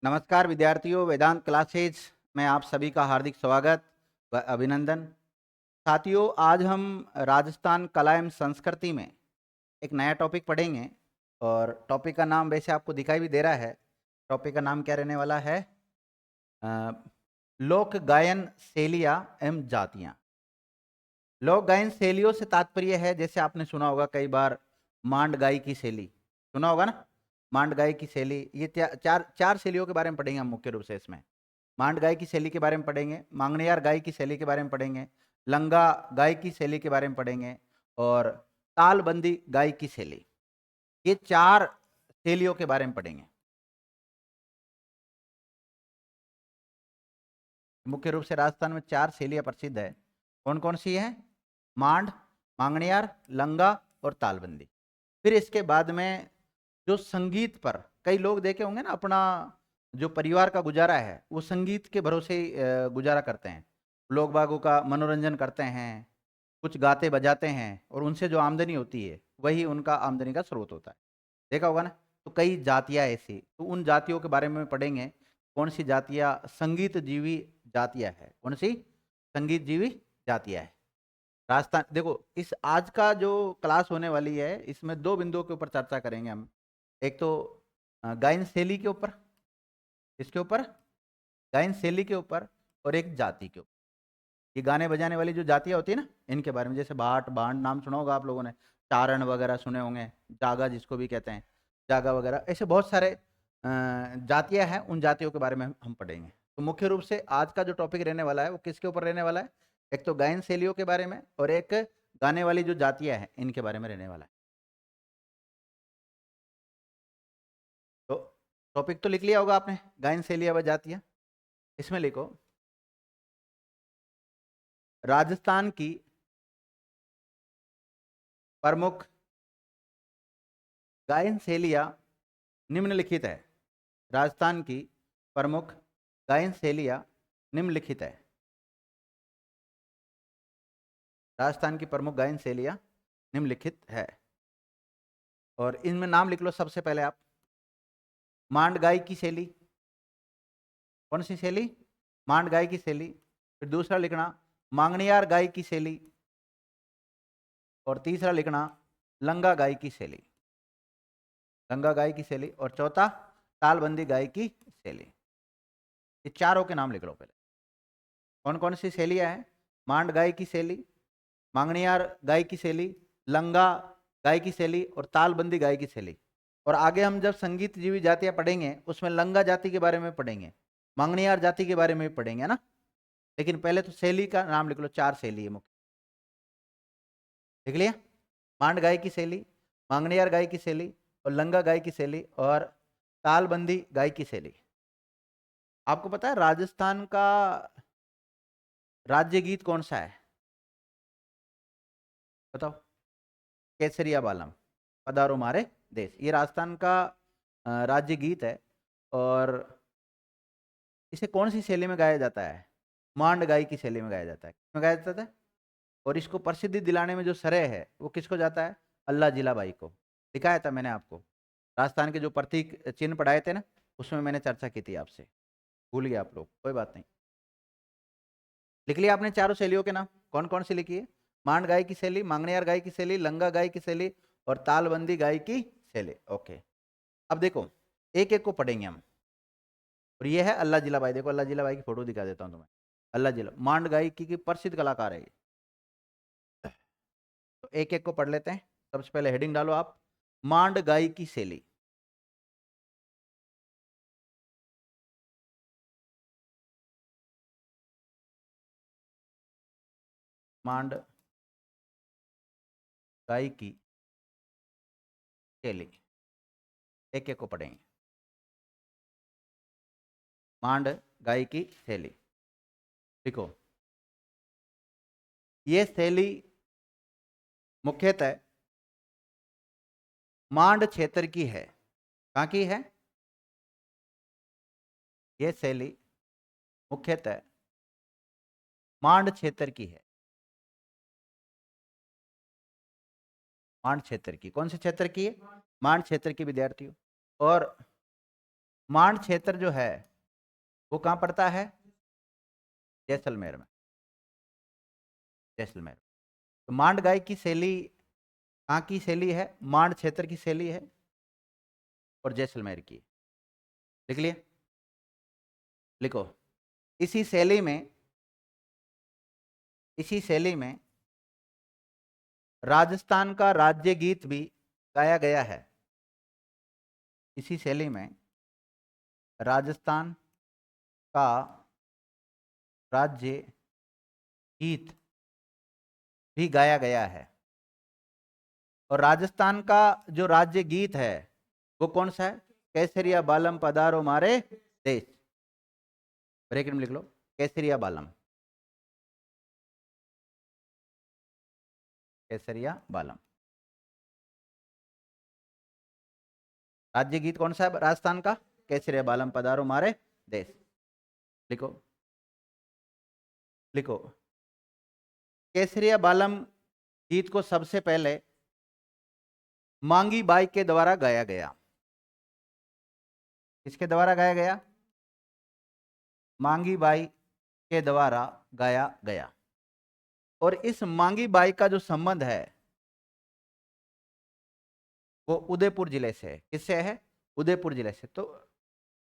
नमस्कार विद्यार्थियों, वेदांत क्लासेज में आप सभी का हार्दिक स्वागत व अभिनंदन। साथियों, आज हम राजस्थान कला एवं संस्कृति में एक नया टॉपिक पढ़ेंगे और टॉपिक का नाम वैसे आपको दिखाई भी दे रहा है। टॉपिक का नाम क्या रहने वाला है? लोक गायन शैलियाँ एवं जातियाँ। लोक गायन शैलियों से तात्पर्य है, जैसे आपने सुना होगा कई बार, मांड गाई की शैली सुना होगा ना। मांड गाई की शैली, ये चार चार शैलियों के बारे में पढ़ेंगे हम मुख्य रूप से इसमें। मांड गाय की शैली के बारे में पढ़ेंगे, मांगणियार गाय की शैली के बारे में पढ़ेंगे, लंगा गाय की शैली के बारे में पढ़ेंगे और तालबंदी गाय की शैली। ये चार शैलियों के बारे में पढ़ेंगे। मुख्य रूप से राजस्थान में चार शैलियां प्रसिद्ध है। कौन कौन सी है? मांड, मांगणियार, लंगा और तालबंदी। फिर इसके बाद में जो संगीत पर कई लोग देखे होंगे ना, अपना जो परिवार का गुजारा है वो संगीत के भरोसे ही गुजारा करते हैं। लोग बागों का मनोरंजन करते हैं, कुछ गाते बजाते हैं और उनसे जो आमदनी होती है वही उनका आमदनी का स्रोत होता है। देखा होगा ना। तो कई जातियां ऐसी, तो उन जातियों के बारे में पढ़ेंगे। कौन सी जातियां संगीत जीवी जातियां है? कौन सी संगीत जीवी जातियां है? राजस्थान, देखो इस आज का जो क्लास होने वाली है इसमें दो बिंदुओं के ऊपर चर्चा करेंगे हम। एक तो गायन शैली के ऊपर, इसके ऊपर गायन शैली के ऊपर, और एक जाति के ऊपर। ये गाने बजाने वाली जो जातियां होती है ना, इनके बारे में, जैसे भाट भांड नाम सुना होगा आप लोगों ने, चारण वगैरह सुने होंगे, जागा जिसको भी कहते हैं, जागा वगैरह, ऐसे बहुत सारे जातियां हैं। उन जातियों के बारे में हम पढ़ेंगे। तो मुख्य रूप से आज का जो टॉपिक रहने वाला है वो किसके ऊपर रहने वाला है? एक तो गायन शैलियों के बारे में और एक गाने वाली जो जातियां हैं इनके बारे में रहने वाला है। तो टॉपिक तो लिख लिया होगा आपने, गायन शैलियां व जातियां। इसमें लिखो, राजस्थान की प्रमुख गायन शैलियां निम्नलिखित है। राजस्थान की प्रमुख गायन शैलियां निम्नलिखित है। राजस्थान की प्रमुख गायन शैलियां निम्नलिखित है और इनमें नाम लिख लो। सबसे पहले आप, मांड गाय की शैली। कौन सी शैली? मांड गाय की शैली। फिर दूसरा लिखना मांगणियार गाय की शैली, और तीसरा लिखना लंगा गाय की शैली। लंगा गाय की शैली। और चौथा तालबंदी गाय की शैली। ये चारों के नाम लिख लो पहले। कौन कौन सी शैलियां हैं? मांड गाय की शैली, मांगणियार गाय की शैली, लंगा गाय की शैली और तालबंदी गाय की शैली। और आगे हम जब संगीत जीवी जातियां पढ़ेंगे उसमें लंगा जाति के बारे में पढ़ेंगे, मांगणियार जाति के बारे में भी पढ़ेंगे ना। लेकिन पहले तो शैली का नाम लिख लो। चार शैली है मुख्य। लिख लिया? मांड गाय की शैली, मांगणियार गाय की शैली और लंगा गाय की शैली और तालबंदी गाय की शैली। आपको पता है राजस्थान का राज्य गीत कौन सा है? बताओ। केसरिया बालम, पधारो मारे देश, ये राजस्थान का राज्य गीत है। और इसे कौन सी शैली में गाया जाता है? मांड गाई की शैली में गाया जाता है। किसमें गाया जाता है? और इसको प्रसिद्धि दिलाने में जो श्रेय है वो किसको जाता है? अल्लाह जिला बाई को। दिखाया था मैंने आपको, राजस्थान के जो प्रतीक चिन्ह पढ़ाए थे ना, उसमें मैंने चर्चा की थी आपसे। भूल गए आप लोग, कोई बात नहीं। लिख लिया आपने चारों शैलियों के नाम? कौन कौन सी लिखी है? मांड गाय की शैली, मांगणियार गाय की शैली, लंगा गाय की शैली और तालबंदी गाय की शैली। ओके, अब देखो एक एक को पढ़ेंगे हम। और ये है अल्लाह जिला बाई। देखो अल्लाह जिला बाई की फोटो दिखा देता हूँ तुम्हें। अल्लाह जिला मांड गाय की प्रसिद्ध कलाकार है ये। तो एक एक को पढ़ लेते हैं। सबसे पहले हेडिंग डालो आप, मांड गाय की शैली। मांड गाय की शैली, एक एक को पढ़ेंगे। मांड गाय की शैली। देखो, ये शैली मुख्यतः मांड क्षेत्र की है। कहाँ की है? ये शैली मुख्यतः मांड क्षेत्र की है। मांड क्षेत्र की। कौन से क्षेत्र की है? मांड क्षेत्र की विद्यार्थियों। और मांड क्षेत्र जो है वो कहाँ पड़ता है? जैसलमेर में, जैसलमेर। तो मांड गाय की शैली कहाँ की शैली है? मांड क्षेत्र की शैली है और जैसलमेर की। लिख लिया? लिखो। इसी शैली में, इसी शैली में राजस्थान का राज्य गीत भी गाया गया है। इसी शैली में राजस्थान का राज्य गीत भी गाया गया है। और राजस्थान का जो राज्य गीत है वो कौन सा है? केसरिया बालम पधारो मारे देश। ब्रैकेट में लिख लो, केसरिया बालम, केसरिया बालम। राज्य गीत कौन सा है राजस्थान का? केसरिया बालम पधारो मारे देश। लिखो, लिखो। केसरिया बालम गीत को सबसे पहले मांगी बाई के द्वारा गाया गया। किसके द्वारा गाया गया? मांगी बाई के द्वारा गाया गया। और इस मांगी बाई का जो संबंध है वो उदयपुर जिले से है। किससे है? उदयपुर जिले से। तो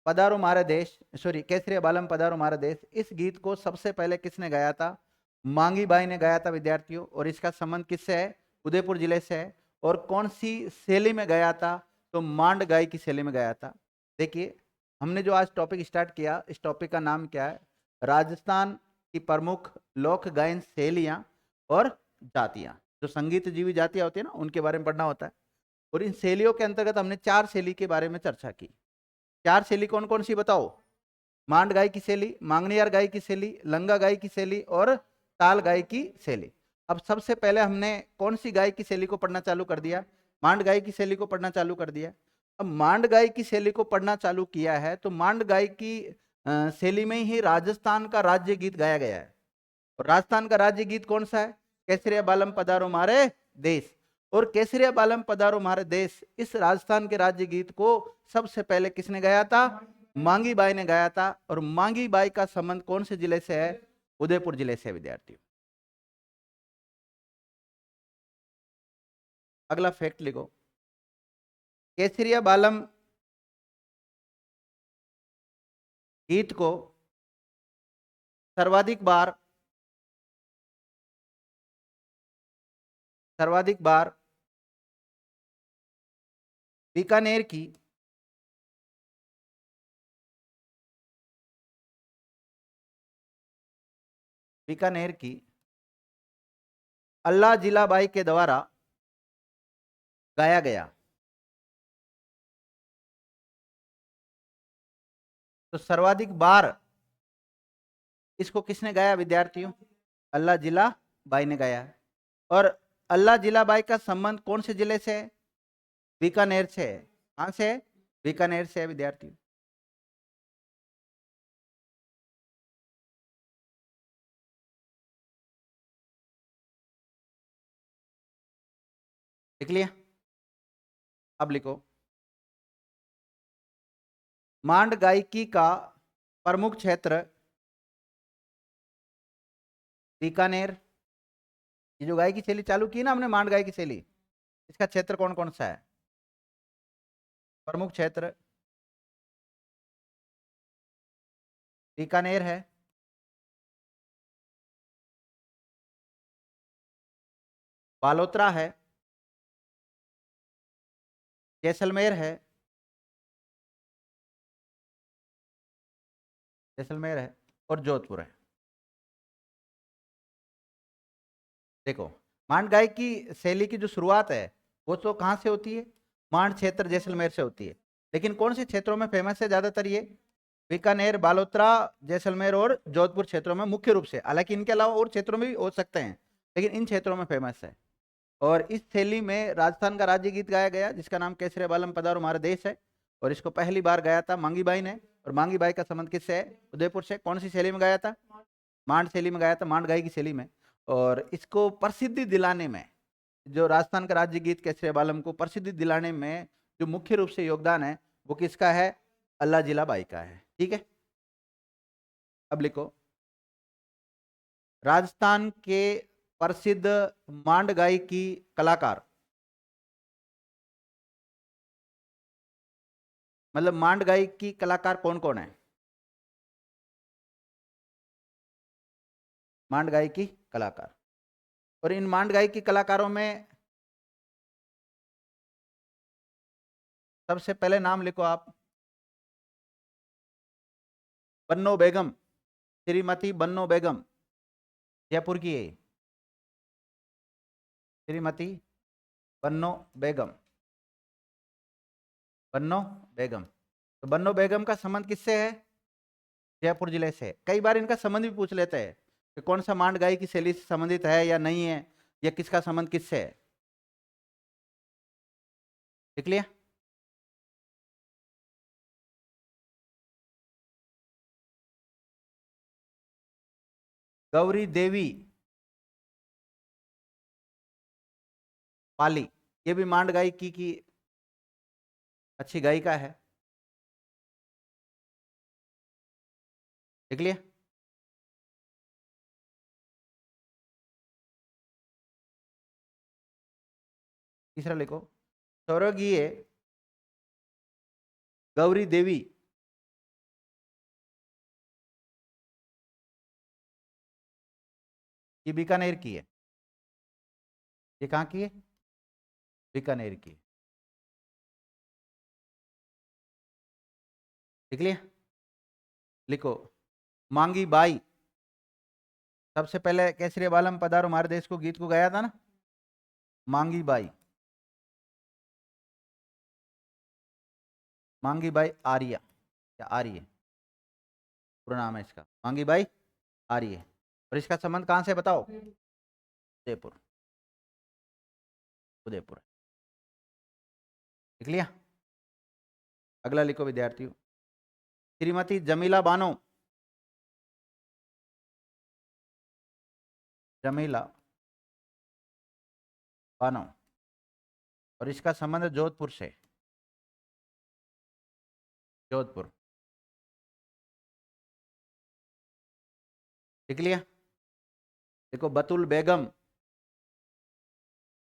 पधारो मारे देश, सॉरी, केसरिया बालम पधारो मारे देश, इस गीत को सबसे पहले किसने गाया था? मांगी बाई ने गाया था विद्यार्थियों। और इसका संबंध किससे है? उदयपुर जिले से है। और कौन सी शैली में गाया था? तो मांड गाय की शैली में गाया था। देखिए, हमने जो आज टॉपिक स्टार्ट किया, इस टॉपिक का नाम क्या है? राजस्थान की प्रमुख लोक गायन शैलियां और जातियां। जो संगीत जीवी जातियां होती है ना, उनके बारे में पढ़ना होता है। और इन शैलियों के अंतर्गत हमने 4 शैली के बारे में चर्चा की। 4 शैली कौन कौन सी बताओ? मांड गाय की शैली, मांगनियार गाय की शैली, लंगा गाय की शैली और ताल गाय की शैली। अब सबसे पहले हमने कौन सी गाय की शैली को पढ़ना चालू कर दिया? मांड गाय की शैली को पढ़ना चालू कर दिया। अब मांड गाय की शैली को पढ़ना चालू किया है तो मांड गाय की शैली में ही राजस्थान का राज्य गीत गाया गया है। और राजस्थान का राज्य गीत कौन सा है? केसरिया बालम पधारो मारे देश। और केसरिया बालम पधारो मारे देश, इस राजस्थान के राज्य गीत को सबसे पहले किसने गाया था? मांगी बाई ने गाया था। और मांगी बाई का संबंध कौन से जिले से है? उदयपुर जिले से। विद्यार्थी, अगला फैक्ट लिखो। केसरिया बालम गीत को सर्वाधिक बार बीकानेर की अल्लाह जिलाबाई के द्वारा गाया गया। तो सर्वाधिक बार इसको किसने गाया विद्यार्थियों? अल्लाह जिला बाई ने गाया। और अल्लाह जिला बाई का संबंध कौन से जिले से है? बीकानेर से है। कहां से है? बीकानेर से है विद्यार्थियों। लिख लिया? अब लिखो। मांड गायकी का प्रमुख क्षेत्र बीकानेर। ये जो गायकी शैली चालू की ना हमने, मांड गायकी शैली, इसका क्षेत्र कौन कौन सा है? प्रमुख क्षेत्र बीकानेर है, बालोतरा है, जैसलमेर है, जैसलमेर है और जोधपुर है। देखो, मांड गाय की शैली की जो शुरुआत है वो तो कहाँ से होती है? मांड क्षेत्र जैसलमेर से होती है। लेकिन कौन से क्षेत्रों में फेमस है ज्यादातर? ये बीकानेर, बालोतरा, जैसलमेर और जोधपुर क्षेत्रों में मुख्य रूप से। हालांकि इनके अलावा और क्षेत्रों में भी हो सकते हैं, लेकिन इन क्षेत्रों में फेमस है। और इस शैली में राजस्थान का राज्य गीत गाया गया जिसका नाम केसरिया बालम पधारो हमारा देश है। और इसको पहली बार गाया था मांगी बाई ने। और मांगी बाई का संबंध किससे है? उदयपुर से। कौन सी शैली में गाया था? मांड शैली में गाया था, मांड गाई की शैली में। और इसको प्रसिद्धि दिलाने में, जो राजस्थान का राज्य गीत केसरिया बालम को प्रसिद्धि दिलाने में जो मुख्य रूप से योगदान है वो किसका है? अल्लाह जिला बाई का है। ठीक है, अब लिखो राजस्थान के प्रसिद्ध मांड गायकी कलाकार, मतलब मांड गायकी कलाकार कौन कौन है? मांड गायकी कलाकार, और इन मांड गायकी कलाकारों में सबसे पहले नाम लिखो आप, बन्नो बेगम, श्रीमती बन्नो बेगम, जयपुर की है श्रीमती बन्नो बेगम, बन्नो बेगम। तो बन्नो बेगम का संबंध किससे है? जयपुर जिले से। कई बार इनका संबंध भी पूछ लेते हैं कि कौन सा मांड गायकी की शैली से संबंधित है या नहीं है, या किसका संबंध किससे है। देख लिया। गौरी देवी पाली, ये भी मांड गायकी की अच्छी गायिका है। देख लिया। तीसरा लिखो, स्वर्गीय गौरी देवी ये बीकानेर की है। ये कहाँ की है? बीकानेर की है। देख लिया। लिखो, मांगी बाई, सबसे पहले केसरी बालम पधारो हमारे देश को गीत को गाया था ना, मांगी बाई। मांगी बाई आर्य, या आर्य पूरा नाम है इसका, मांगी बाई आर्य। और इसका संबंध कहां से बताओ? उदयपुर, उदयपुर। लिख लिया। अगला लिखो विद्यार्थियों, श्रीमती जमीला बानो, जमीला बानो, और इसका संबंध जोधपुर से, जोधपुर। लिख लिया। देखो बतुल बेगम,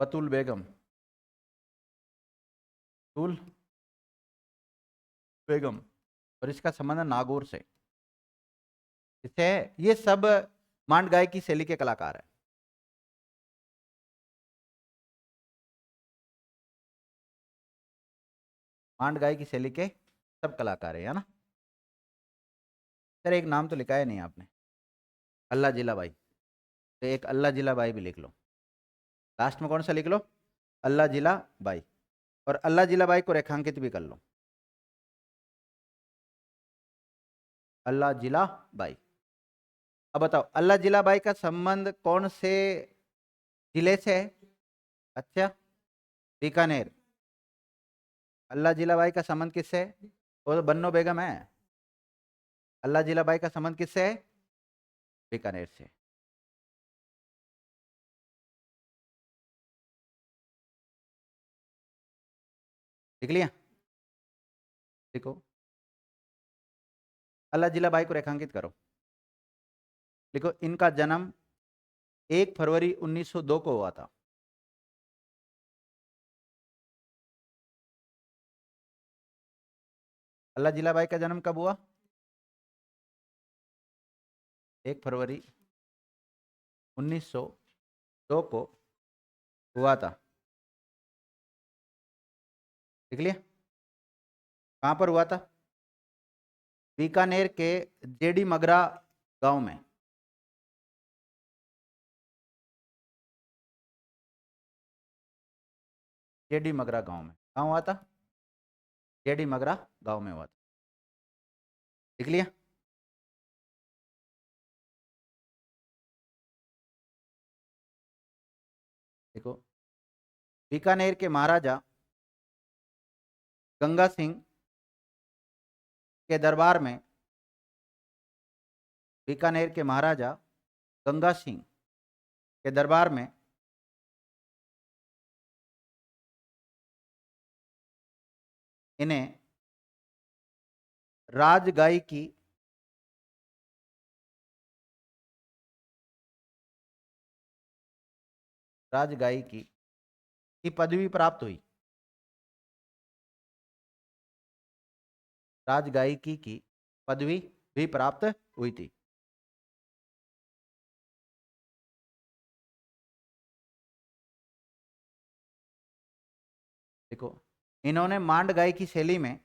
बतुल बेगम, बतुल बेगम, और इसका संबंध नागौर से। इससे ये सब मांड गायकी शैली के कलाकार है। मांड गायकी शैली के सब कलाकार है ना। सर एक नाम तो लिखा है नहीं आपने, अल्लाह जिला बाई, तो एक अल्लाह जिला बाई भी लिख लो, लास्ट में कौन सा लिख लो? अल्लाह जिला बाई। और अल्लाह जिला बाई को रेखांकित भी कर लो, अल्लाह जिला बाई। अब बताओ अल्लाह जिला बाई का संबंध कौन से जिले से है? अच्छा, बीकानेर। अल्लाह जिला बाई का संबंध किससे है? वो तो बन्नो बेगम है। अल्लाह जिला बाई का संबंध किससे है? बीकानेर से। लिख लिया। देखो अल्लाह जिला बाई को रेखांकित करो। देखो इनका जन्म 1 फरवरी 1902 को हुआ था। अल्लाह जिला बाई का जन्म कब हुआ? 1 फरवरी 1902 को हुआ था। देख लिया। कहाँ पर हुआ था? बीकानेर के जेडी मगरा गांव में। जेडी मगरा गांव में कहाँ हुआ था? जेडी मगरा गांव में हुआ था। देख लिया। देखो बीकानेर के महाराजा गंगा सिंह के दरबार में, बीकानेर के महाराजा गंगा सिंह के दरबार में इन्हें राजगायिकी राजगायिकी की पदवी प्राप्त हुई। राजगायिकी की पदवी भी प्राप्त हुई थी। देखो, इन्होंने मांड गायकी शैली में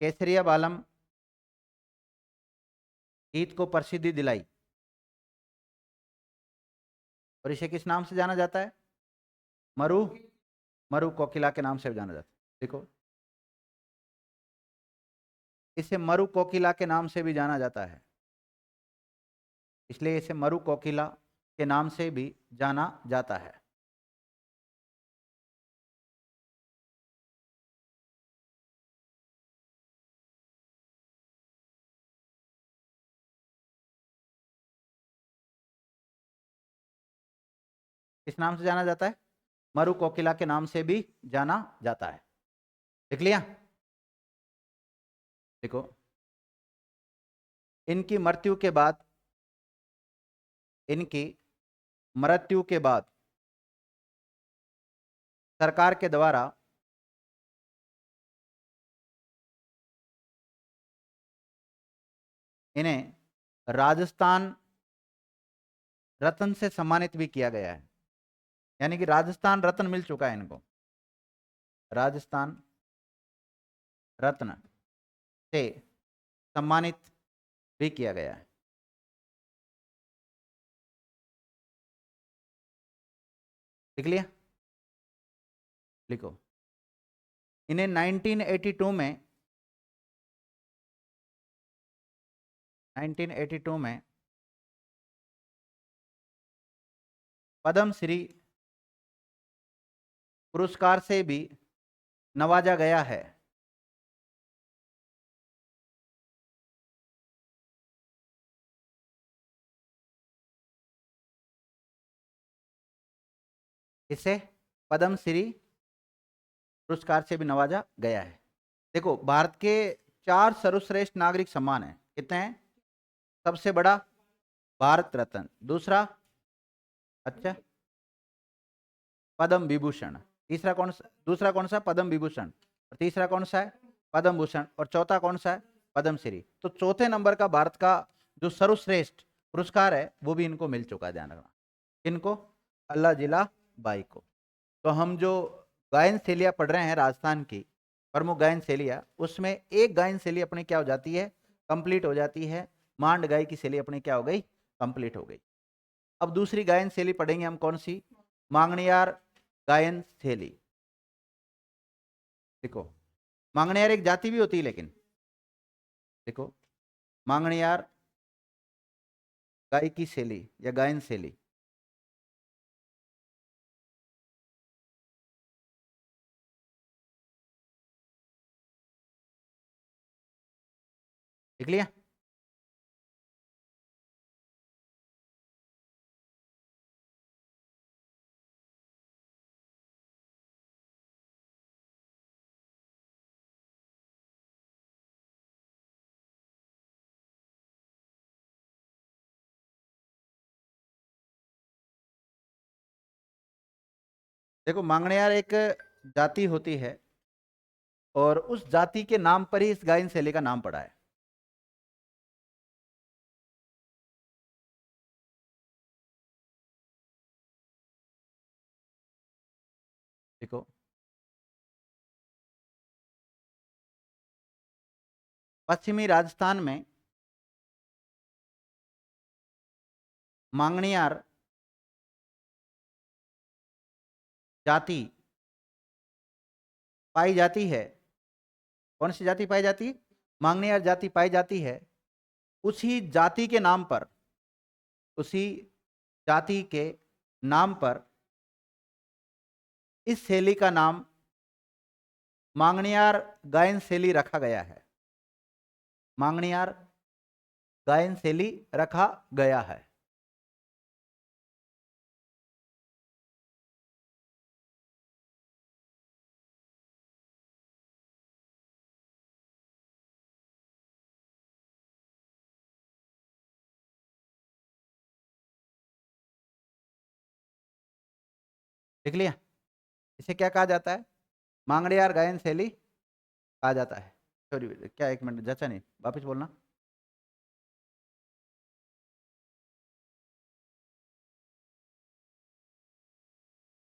केसरिया बालम गीत को प्रसिद्धि दिलाई और इसे किस नाम से जाना जाता है? मरु मरु कोकिला के नाम से जाना जाता है। देखो, इसे मरु कोकिला के नाम से भी जाना जाता है, इसलिए इसे मरु कोकिला के नाम से भी जाना जाता है। किस नाम से जाना जाता है? मरु कोकिला के नाम से भी जाना जाता है। देख लिया? देखो, इनकी मृत्यु के बाद इनकी मृत्यु के बाद सरकार के द्वारा इन्हें राजस्थान रत्न से सम्मानित भी किया गया है, यानी कि राजस्थान रत्न मिल चुका है इनको। राजस्थान रत्न से सम्मानित भी किया गया है। लिख लिया? लिखो, इन्हें 1982 में पद्म श्री पुरस्कार से भी नवाजा गया है। इसे पद्म श्री पुरस्कार से भी नवाजा गया है। देखो, भारत के 4 सर्वश्रेष्ठ नागरिक सम्मान है। कितने हैं? सबसे बड़ा भारत रत्न, दूसरा अच्छा पद्म विभूषण, तीसरा कौन सा? दूसरा कौन सा? पद्म विभूषण। और तीसरा कौन सा है? पद्म भूषण। और चौथा कौन सा है? पद्मश्री। तो चौथे नंबर का भारत का जो सर्वश्रेष्ठ पुरस्कार है वो भी इनको मिल चुका है। ध्यान रखना, इनको अल्लाह जिला बाई को। तो हम जो गायन शैलियाँ पढ़ रहे हैं राजस्थान की प्रमुख गायन शैलियाँ, उसमें एक गायन शैली अपनी क्या हो जाती है? कंप्लीट हो जाती है। मांड गाय की शैली अपनी क्या हो गई? कंप्लीट हो गई। अब दूसरी गायन शैली पढ़ेंगे हम, कौन सी? मांगणियार गायन शैली। देखो, मांगणियार एक जाति भी होती है, लेकिन देखो, मांगणियार गायकी शैली या गायन शैली, देख लिया? देखो, मांगणियार एक जाति होती है और उस जाति के नाम पर ही इस गायन शैली का नाम पड़ा है। देखो, पश्चिमी राजस्थान में मांगणियार जाति पाई जाती है। कौन सी जाति पाई जाती है? मांगणियार जाति पाई जाती है। उसी जाति के नाम पर, उसी जाति के नाम पर इस शैली का नाम मांगणियार गायन शैली रखा गया है। मांगणियार गायन शैली रखा गया है। लिख लिया। इसे क्या कहा जाता है? मांगड़ियार गायन शैली कहा जाता है। सॉरी क्या, एक मिनट जचा नहीं, वापस बोलना।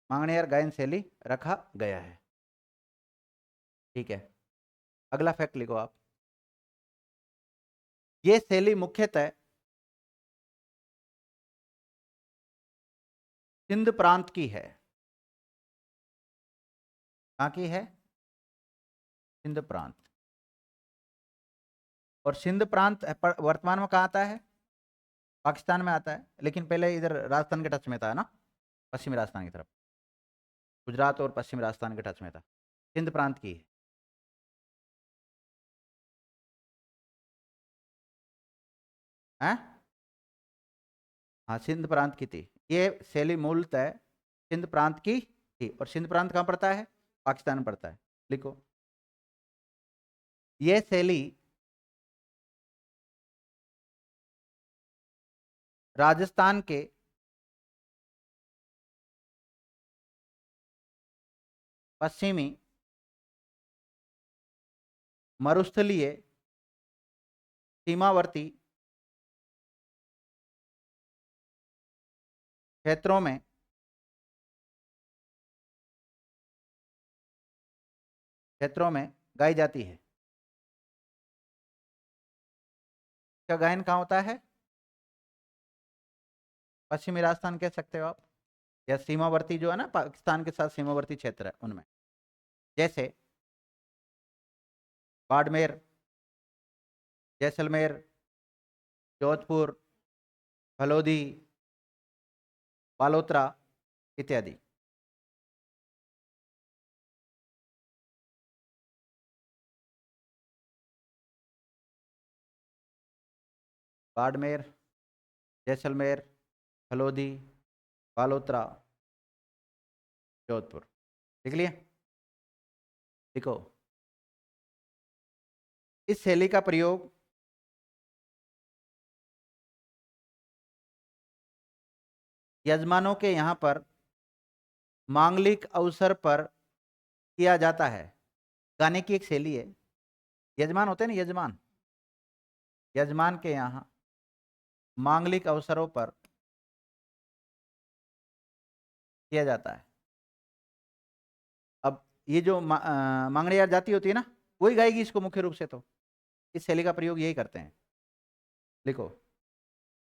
मांगड़ियार गायन शैली रखा गया है। ठीक है, अगला फैक्ट लिखो आप। ये शैली मुख्यतः सिंध प्रांत की है। कहाँ की है? सिंध प्रांत। और सिंध प्रांत वर्तमान में कहाँ आता है? पाकिस्तान में आता है, लेकिन पहले इधर राजस्थान के टच में था ना, पश्चिमी राजस्थान की तरफ, गुजरात और पश्चिमी राजस्थान के टच में था। सिंध प्रांत की है। हाँ, सिंध प्रांत की थी। ये शैली मूलतः सिंध प्रांत की थी। और सिंध प्रांत कहाँ पड़ता है? पाकिस्तान में पड़ता है। लिखो, ये शैली राजस्थान के पश्चिमी मरुस्थलीय सीमावर्ती क्षेत्रों में गाई जाती है। क्या गायन कहाँ होता है? पश्चिमी राजस्थान कह सकते हो आप, या सीमावर्ती जो है ना, पाकिस्तान के साथ सीमावर्ती क्षेत्र है उनमें, जैसे बाड़मेर, जैसलमेर, जोधपुर, फलोदी, बालोतरा इत्यादि। बाड़मेर, जैसलमेर, फलोदी, बालोतरा, जोधपुर। लिख लिया। लिखो, इस शैली का प्रयोग यजमानों के यहाँ पर मांगलिक अवसर पर किया जाता है। गाने की एक शैली है। यजमान होते हैं ना, यजमान, यजमान के यहाँ मांगलिक अवसरों पर किया जाता है। अब ये जो मांगड़ियार जाति होती है ना, वही गाएगी इसको मुख्य रूप से। तो इस शैली का प्रयोग यही करते हैं। लिखो,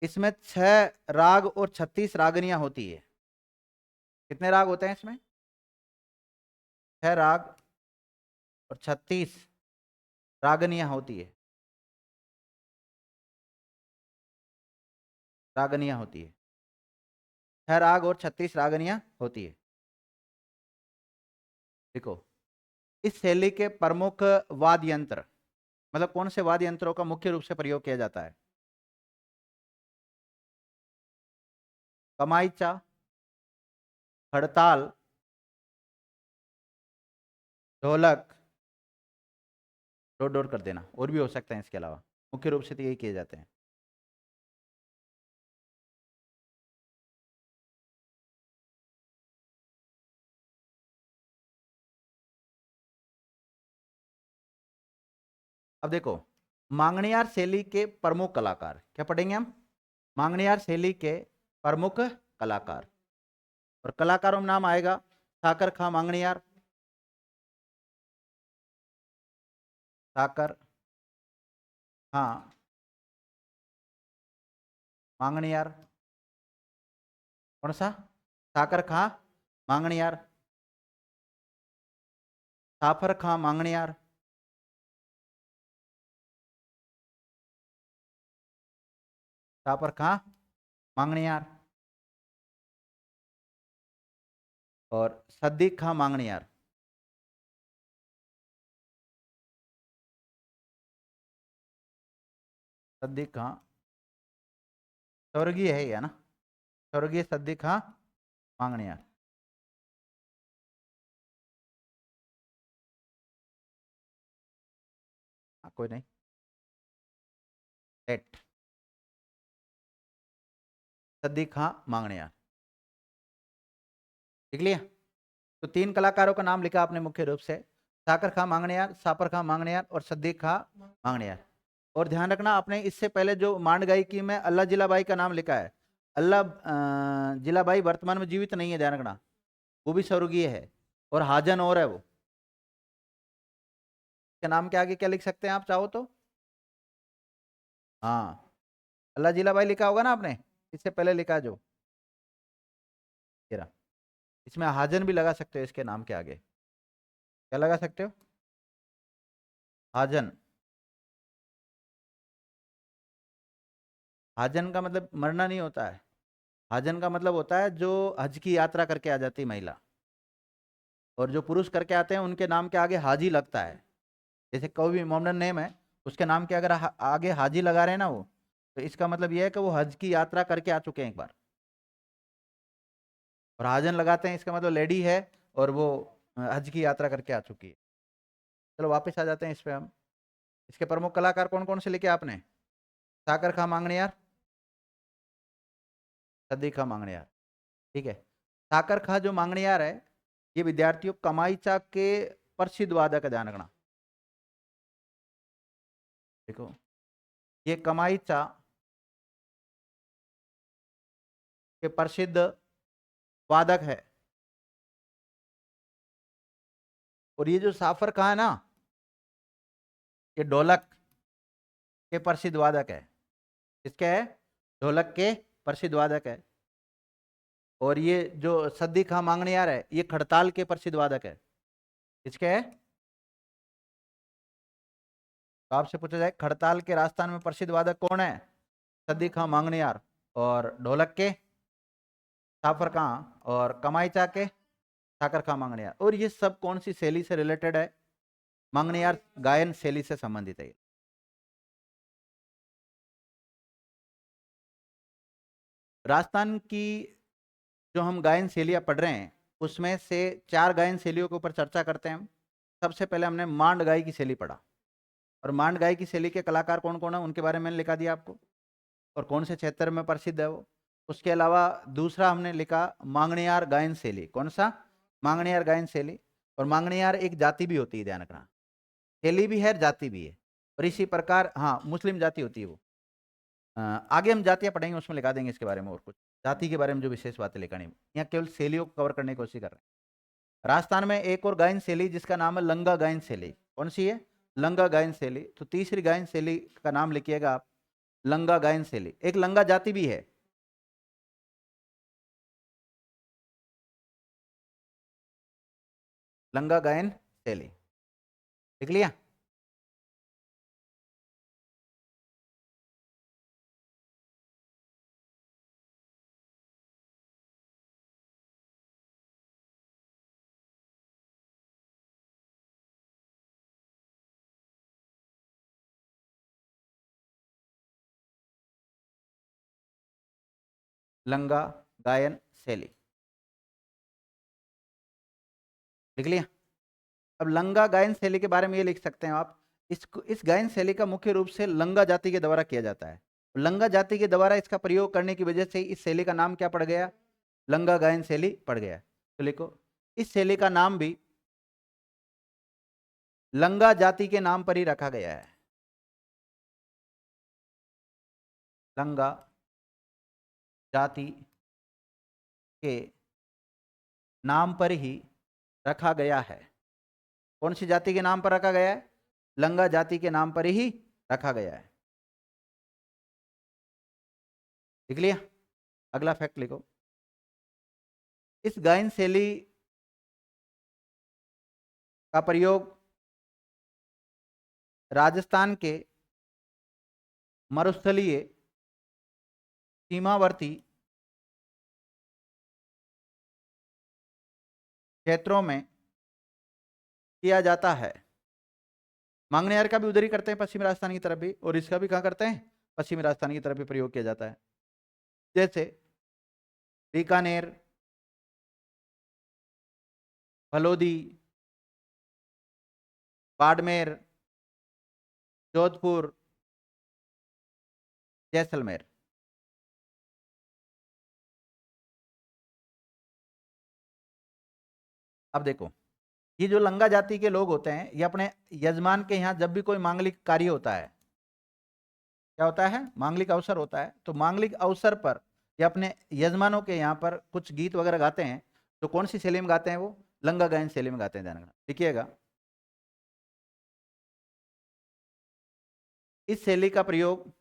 इसमें 6 राग और 36 रागनियां होती है। कितने राग होते हैं इसमें? 6 राग और 36 रागनियां होती है। रागनियां होती है, 6 राग और 36 रागनियां होती है। देखो, इस शैली के प्रमुख वाद्य यंत्र, मतलब कौन से वाद्य यंत्रों का मुख्य रूप से प्रयोग किया जाता है? कमाईचा, हड़ताल, ढोलक, डोर डोर कर देना, और भी हो सकते हैं इसके अलावा। मुख्य रूप से तो यही किए जाते हैं। अब देखो, मांगणियार शैली के प्रमुख कलाकार क्या पढ़ेंगे हम? मांगणियार शैली के प्रमुख कलाकार, और कलाकारों में नाम आएगा साकर खां मांगणियार, साकर खां मांगणियार। कौन सा? साकर खां मांगणियार, साफर खां मांगणियार, साफर खां मांगणियार, और सद्दीक खां मांगणियार। सद्दीक खां स्वर्गीय है या ना, स्वर्गीय सद्दीक खां मांगणियार। कोई नहीं, एट सद्दीक खां मांगणियार। लिख लिया। तो 3 कलाकारों का नाम लिखा आपने मुख्य रूप से, साकर खां मांगणियार, सापर खां मांगणियार और सद्दीक खां मांगणियार। और ध्यान रखना, आपने इससे पहले जो मांड गायकी में अल्लाह जिलाबाई का नाम लिखा है, अल्लाह जिलाबाई वर्तमान में जीवित नहीं है, ध्यान रखना, वो भी स्वर्गीय है। और हाजन और है वो, के नाम के आगे क्या लिख सकते हैं आप चाहो तो? हाँ, अल्लाह जिलाबाई लिखा होगा ना आपने, इससे पहले लिखा जो, इसमें हाजन भी लगा सकते हो इसके नाम के आगे। क्या लगा सकते हो? हाजन। हाजन का मतलब मरना नहीं होता है, हाजन का मतलब होता है जो हज की यात्रा करके आ जाती महिला, और जो पुरुष करके आते हैं उनके नाम के आगे हाजी लगता है। जैसे कोई भी मोमडन नेम है, उसके नाम के अगर आगे हाजी लगा रहे हैं ना वो, तो इसका मतलब ये है कि वो हज की यात्रा करके आ चुके हैं एक बार। और हाजन लगाते हैं, इसका मतलब लेडी है और वो हज की यात्रा करके आ चुकी है। चलो वापस आ जाते हैं इस पे हम। इसके प्रमुख कलाकार कौन कौन से लिखे आपने? साकर खां मांगणियार, सद्दी खां मांगणियार, ठीक है। साकर खां जो मांगणियार है, ये विद्यार्थियों कमाईचा के प्रसिद्ध वादक है, ध्यान रखना। देखो, ये कमाईचा के प्रसिद्ध वादक है। और ये जो साफर खां है ना, ये ढोलक के प्रसिद्ध वादक है। किसके है? ढोलक के प्रसिद्ध वादक है। और ये जो सद्दी खां मांगणियार है, ये खड़ताल के प्रसिद्ध वादक है। किसके है? तो आपसे पूछा जाए खड़ताल के राजस्थान में प्रसिद्ध वादक कौन है? सद्दी खां मांगणियार। और ढोलक के साफर खां, और कमाईचा के साकर खां मांगणियार। और ये सब कौन सी शैली से रिलेटेड है? मांगणियार गायन शैली से संबंधित है। राजस्थान की जो हम गायन शैलियाँ पढ़ रहे हैं, उसमें से 4 गायन शैलियों के ऊपर चर्चा करते हैं हम। सबसे पहले हमने मांड गाय की शैली पढ़ा, और मांड गाय की शैली के कलाकार कौन कौन है उनके बारे में मैंने लिखा दिया आपको, और कौन से क्षेत्र में प्रसिद्ध है वो। उसके अलावा दूसरा हमने लिखा मांगणियार गायन शैली। कौन सा? मांगणियार गायन शैली। और मांगणियार एक जाति भी होती है, ध्यान रखना, शैली भी है, जाति भी है। और इसी प्रकार, हाँ, मुस्लिम जाति होती है वो। आगे हम जातियां पढ़ेंगे, उसमें लिखा देंगे इसके बारे में और कुछ, जाति के बारे में जो विशेष बातें लिखनी। यहाँ केवल शैलियों को कवर करने की कोशिश कर रहे हैं। राजस्थान में एक और गायन शैली जिसका नाम है लंगा गायन शैली। कौन सी है? लंगा गायन शैली। तो तीसरी गायन शैली का नाम लिखिएगा आप, लंगा गायन शैली। एक लंगा जाति भी है, लंगा गायन शैली। लिख लिया? लंगा गायन शैली लिख लिया? अब लंगा गायन शैली के बारे में ये लिख सकते हैं आप, इस गायन शैली का मुख्य रूप से लंगा जाति के द्वारा किया जाता है। लंगा जाति के द्वारा इसका प्रयोग करने की वजह से इस शैली का नाम क्या पड़ गया? लंगा गायन शैली पड़ गया। तो लिखो, इस शैली का नाम भी लंगा जाति के नाम पर ही रखा गया है। लंगा जाति के नाम पर ही रखा गया है। कौन सी जाति के नाम पर रखा गया है? लंगा जाति के नाम पर ही रखा गया है। लिख लिया? अगला फैक्ट लिखो, इस गायन शैली का प्रयोग राजस्थान के मरुस्थलीय सीमावर्ती क्षेत्रों में किया जाता है। मांगणियार का भी उधर ही करते हैं, पश्चिमी राजस्थान की तरफ भी, और इसका भी कहाँ करते हैं? पश्चिमी राजस्थान की तरफ भी प्रयोग किया जाता है। जैसे बीकानेर, फलोदी, बाड़मेर, जोधपुर, जैसलमेर। अब देखो, ये जो लंगा जाति के लोग होते हैं, ये अपने यजमान के यहाँ जब भी कोई मांगलिक कार्य होता है, क्या होता है, मांगलिक अवसर होता है, तो मांगलिक अवसर पर ये अपने यजमानों के यहाँ पर कुछ गीत वगैरह गाते हैं, तो कौन सी शैली में गाते हैं वो, लंगा गायन शैली में गाते हैं, ध्यान रखना, लिखिएगा। इस शैली का प्रयोग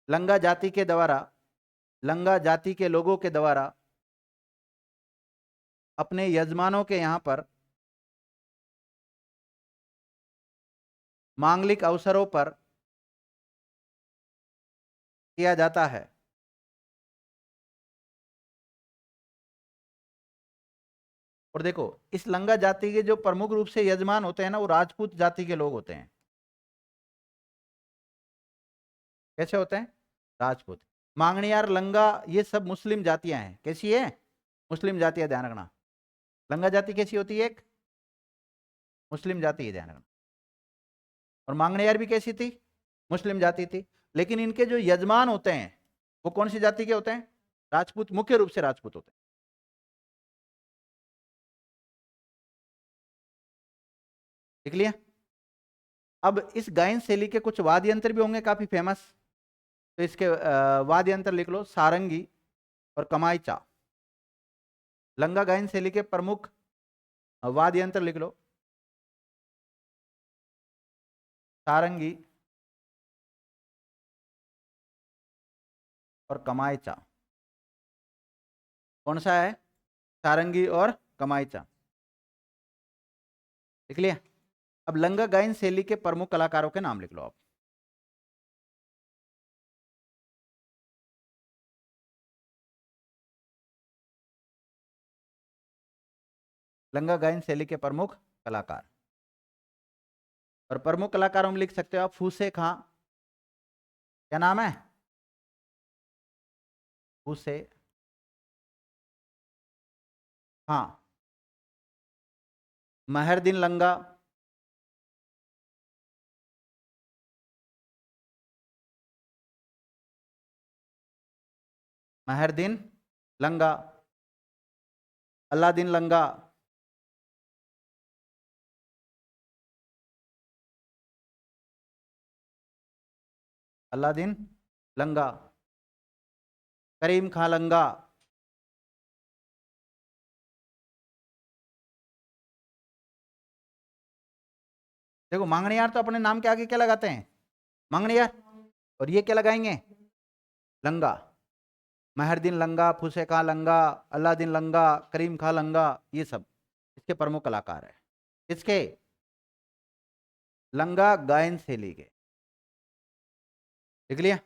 लंगा जाति के द्वारा, लंगा जाति के लोगों के द्वारा अपने यजमानों के यहाँ पर मांगलिक अवसरों पर किया जाता है। और देखो, इस लंगा जाति के जो प्रमुख रूप से यजमान होते हैं ना, वो राजपूत जाति के लोग होते हैं। कैसे होते हैं, राजपूत। मांगणियार, लंगा, ये सब मुस्लिम जातियां हैं। कैसी है, मुस्लिम जातियां, ध्यान रखना। लंगा जाति कैसी होती है, एक मुस्लिम जाति है, ध्यान रखना। और मांगणियार भी कैसी थी, मुस्लिम जाति थी। लेकिन इनके जो यजमान होते हैं वो कौन सी जाति के होते हैं, राजपूत, मुख्य रूप से राजपूत होते हैं। देख लिया। अब इस गायन शैली के कुछ वाद्य यंत्र भी होंगे काफी फेमस, तो इसके वाद्य यंत्र लिख लो, सारंगी और कमाईचा। लंगा गायन शैली के प्रमुख वाद्य यंत्र लिख लो, सारंगी और कमाईचा। कौन सा है, सारंगी और कमाईचा, लिख लिया। अब लंगा गायन शैली के प्रमुख कलाकारों के नाम लिख लो आप। लंगा गायन शैली के प्रमुख कलाकार, और प्रमुख कलाकारों में लिख सकते हो आप फूसे खां, क्या नाम है, फूसे खां। महरदीन लंगा, महरदीन लंगा। अल्लादीन लंगा, अल्लादीन लंगा। करीम खां लंगा, देखो मांगणियार तो अपने नाम के आगे क्या लगाते हैं, मांगणियार, और ये क्या लगाएंगे, लंगा। महरदीन लंगा, फूसे खां लंगा, अल्लादीन लंगा, करीम खां लंगा, ये सब इसके प्रमुख कलाकार है। इसके लंगा गायन शैली के, लिख लिया।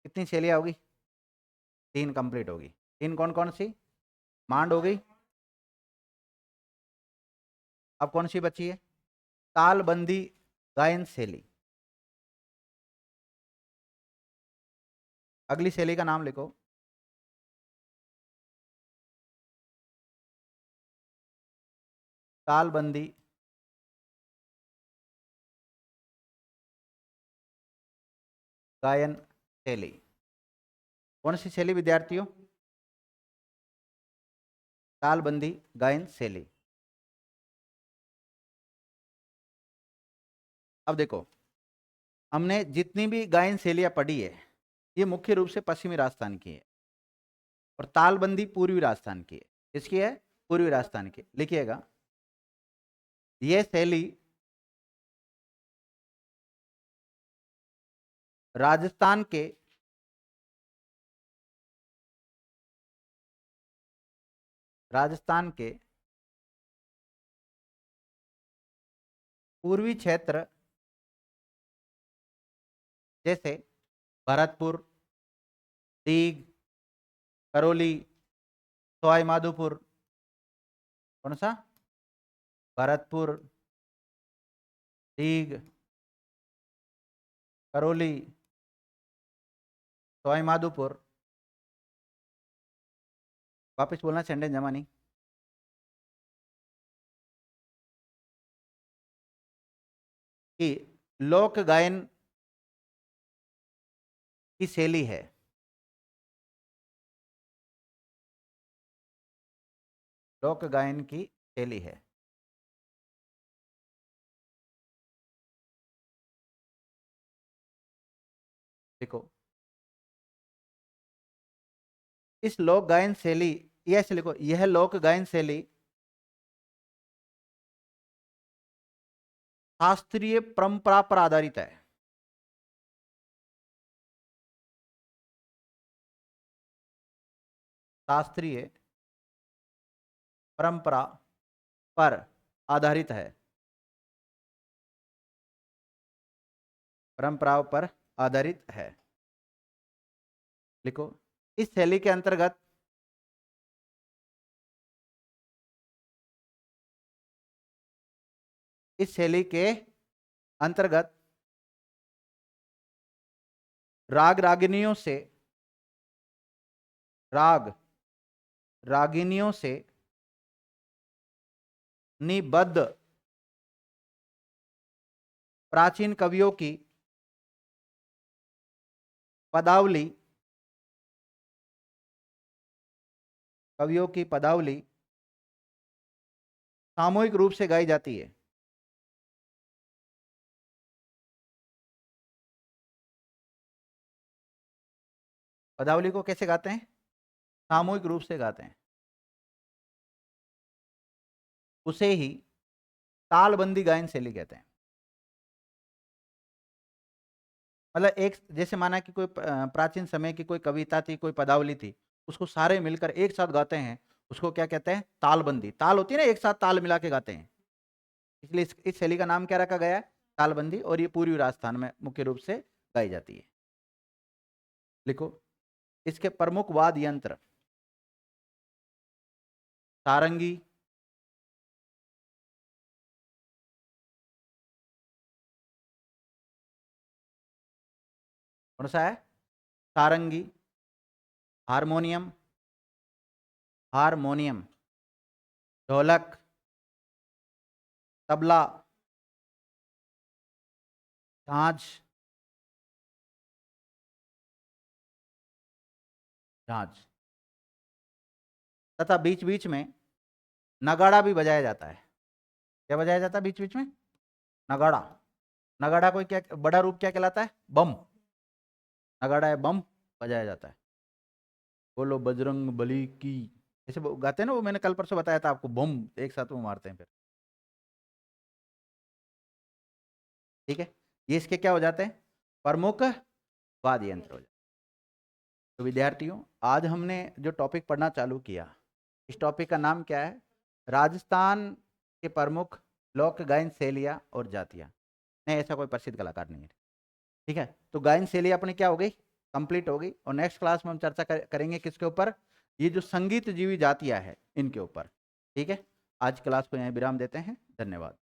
कितनी शैलियाँ होगी, तीन कंप्लीट होगी। तीन कौन कौन सी, मांड हो गई, अब कौन सी बची है, तालबंदी गायन शैली। अगली शैली का नाम लिखो, तालबंदी गायन शैली। कौन सी शैली विद्यार्थियों, तालबंदी गायन शैली। अब देखो, हमने जितनी भी गायन शैलियां पढ़ी है, ये मुख्य रूप से पश्चिमी राजस्थान की है, और तालबंदी पूर्वी राजस्थान की है। किसकी है, पूर्वी राजस्थान की। लिखिएगा, यह शैली राजस्थान के राजस्थान के पूर्वी क्षेत्र जैसे भरतपुर, दीग, करौली, सवाई माधोपुर, कौन सा, भरतपुर, दीग, करौली, सवाई माधोपुर, वापस बोलना सेंटेंस जमा नहीं, कि लोक गायन की शैली है। लोक गायन की शैली है। देखो, इस लोक गायन शैली, ऐसे लिखो, यह लोक गायन शैली शास्त्रीय परंपरा पर आधारित है। शास्त्रीय परंपरा पर आधारित है। परंपराओं पर आधारित है। लिखो, इस शैली के अंतर्गत इस शैली के अंतर्गत राग रागिनियों से निबद्ध प्राचीन कवियों की पदावली सामूहिक रूप से गाई जाती है। पदावली को कैसे गाते हैं? सामूहिक रूप से गाते हैं। उसे ही तालबंदी गायन शैली कहते हैं। मतलब एक, जैसे माना कि कोई प्राचीन समय की कोई कविता थी, कोई पदावली थी, उसको सारे मिलकर एक साथ गाते हैं, उसको क्या कहते हैं? तालबंदी। ताल होती है ना, एक साथ ताल मिला के गाते हैं, इसलिए इस शैली का नाम क्या रखा गया है? तालबंदी। और ये पूर्वी राजस्थान में मुख्य रूप से गाई जाती है। लिखो, इसके प्रमुख वाद्य यंत्र सारंगी, कौन सा है? सारंगी, हारमोनियम, ढोलक, तबला, झांझ तथा बीच बीच में नगाड़ा भी बजाया जाता है। क्या बजाया जाता है बीच बीच में? नगाड़ा। नगाड़ा कोई क्या बड़ा रूप क्या कहलाता है? बम। नगाड़ा है, बम बजाया जाता है। बोलो बजरंग बली की, ऐसे गाते हैं ना वो, मैंने कल परसों बताया था आपको, बम एक साथ वो मारते हैं फिर। ठीक है, ये इसके क्या हो जाते हैं? प्रमुख वाद्य यंत्र हो जाते हैं। तो विद्यार्थियों, आज हमने जो टॉपिक पढ़ना चालू किया, इस टॉपिक का नाम क्या है? राजस्थान के प्रमुख लोक गायन शैलियाँ और जातियाँ। नहीं, ऐसा कोई प्रसिद्ध कलाकार नहीं है। ठीक है, तो गायन शैली अपनी क्या हो गई? कंप्लीट हो गई। और नेक्स्ट क्लास में हम चर्चा करेंगे किसके ऊपर? ये जो संगीत जीवी जातियाँ है इनके ऊपर। ठीक है, आज क्लास को यहीं विराम देते हैं। धन्यवाद।